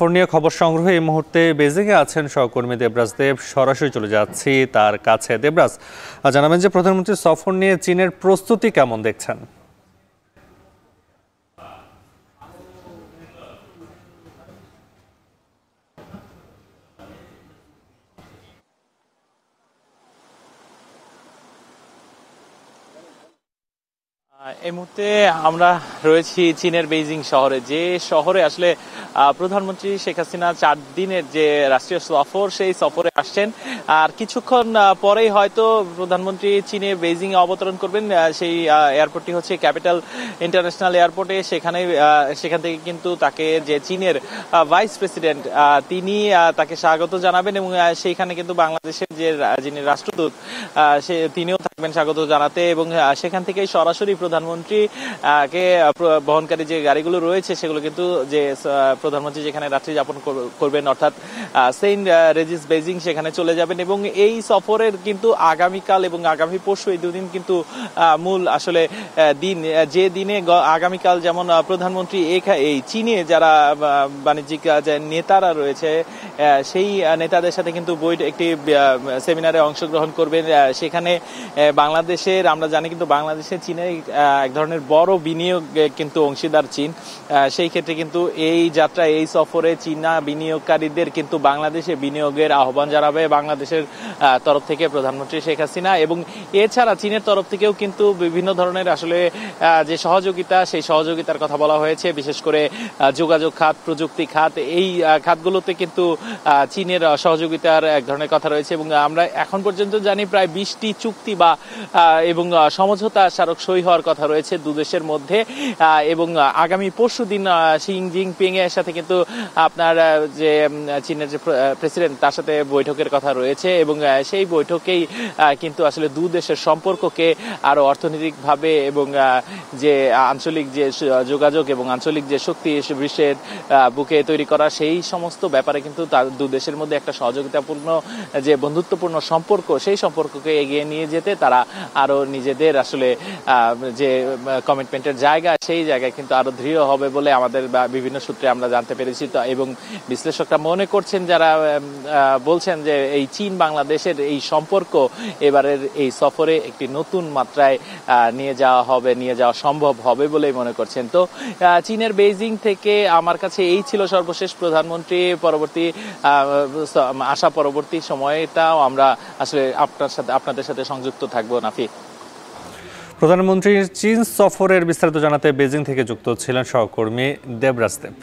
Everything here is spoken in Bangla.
সফর নিয়ে খবর সংগ্রহে এই মুহূর্তে বেজিংয়ে আছেন সহকর্মী দেবরাজ দেব। সরাসরি চলে যাচ্ছি তার কাছে। দেবরাজ, জানাবেন যে প্রধানমন্ত্রীর সফর নিয়ে চীনের প্রস্তুতি কেমন দেখছেন? এই মুহূর্তে আমরা রয়েছি চীনের বেইজিং শহরে, যে শহরে আসলে প্রধানমন্ত্রী শেখ হাসিনা 4 দিনের যে রাষ্ট্রীয় সফর, সেই সফরে আসছেন। আর কিছুক্ষণ পরেই হয়তো প্রধানমন্ত্রী চীনে বেইজিং এ অবতরণ করবেন। সেই এয়ারপোর্টটি হচ্ছে ক্যাপিটাল ইন্টারন্যাশনাল এয়ারপোর্টে। সেখান থেকে কিন্তু তাকে যে চীনের ভাইস প্রেসিডেন্ট তিনি তাকে স্বাগত জানাবেন, এবং সেইখানে কিন্তু বাংলাদেশের যে যিনি রাষ্ট্রদূত তিনিও থাকবেন স্বাগত জানাতে। এবং সেখান থেকেই সরাসরি প্রধানমন্ত্রী কে বহনকারী যে গাড়িগুলো রয়েছে সেগুলো কিন্তু যে প্রধানমন্ত্রী যেখানে রাত্রি যাপন করবেন, অর্থাৎ সেন্ট রেজিস বেইজিং, সেখানে চলে যাবেন। এবং এই সফরের কিন্তু আগামীকাল এবং আগামী পরশু এই দুদিন কিন্তু মূল আসলে দিন, যে দিনে আগামীকাল যেমন প্রধানমন্ত্রী এই চীনে যারা বাণিজ্যিক নেতারা রয়েছে সেই নেতাদের সাথে কিন্তু একটি সেমিনারে অংশগ্রহণ করবেন। সেখানে বাংলাদেশের, আমরা জানি কিন্তু বাংলাদেশে চীনের এক ধরনের বড় বিনিয়োগ কিন্তু অংশীদার চীন। সেই ক্ষেত্রে কিন্তু এই যাত্রা, এই সফরে চীনা বিনিয়োগকারীদের কিন্তু বাংলাদেশে বিনিয়োগের আহ্বান জানাবে বাংলাদেশের তরফ থেকে প্রধানমন্ত্রী শেখ হাসিনা। এবং এছাড়া চীনের তরফ থেকেও কিন্তু বিভিন্ন ধরনের আসলে যে সহযোগিতা, সেই সহযোগিতার কথা বলা হয়েছে। বিশেষ করে যোগাযোগ খাত, প্রযুক্তি খাত, এই খাতগুলোতে কিন্তু চীনের সহযোগিতার এক ধরনের কথা রয়েছে। এবং আমরা এখন পর্যন্ত জানি প্রায় 20টি চুক্তি বা এবং সমঝোতা স্মারক সই হওয়ার কথা রয়েছে দুদেশের মধ্যে। এবং আগামী পরশু দিন শি জিনপিং এর সাথে কিন্তু আপনার যে চীনের যে প্রেসিডেন্ট, তার সাথে বৈঠকের কথা রয়েছে। এবং সেই বৈঠকেই কিন্তু আসলে দুদেশের সম্পর্ককে আরো অর্থনৈতিকভাবে এবং যে আঞ্চলিক যে যোগাযোগ এবং আঞ্চলিক যে শক্তি বিশ্বের বুকে তৈরি করা, সেই সমস্ত ব্যাপারে কিন্তু দুদেশের মধ্যে একটা সহযোগিতাপূর্ণ যে বন্ধুত্বপূর্ণ সম্পর্ক, সেই সম্পর্ককে এগিয়ে নিয়ে যেতে তারা আরো নিজেদের আসলে যে কমিটমেন্টের জায়গা, সেই জায়গায় কিন্তু আরো দৃঢ় হবে বলে আমাদের বিভিন্ন সূত্রে আমরা জানতে পেরেছি। এবং বিশ্লেষকরা মনে করছেন, যারা বলছেন যে এই চীন বাংলাদেশের এই সম্পর্ক এবারের এই সফরে একটি নতুন মাত্রায় নিয়ে যাওয়া সম্ভব হবে বলেই মনে করছেন। তো চীনের বেইজিং থেকে আমার কাছে এই ছিল সর্বশেষ প্রধানমন্ত্রী পরবর্তী সময়টাও আমরা আসলে আপনাদের সাথে সংযুক্ত থাকবো। নাফি, প্রধানমন্ত্রীর চীন সফরের বিস্তারিত জানাতে বেজিং থেকে যুক্ত ছিলেন সহকর্মী দেবরাজ দেব।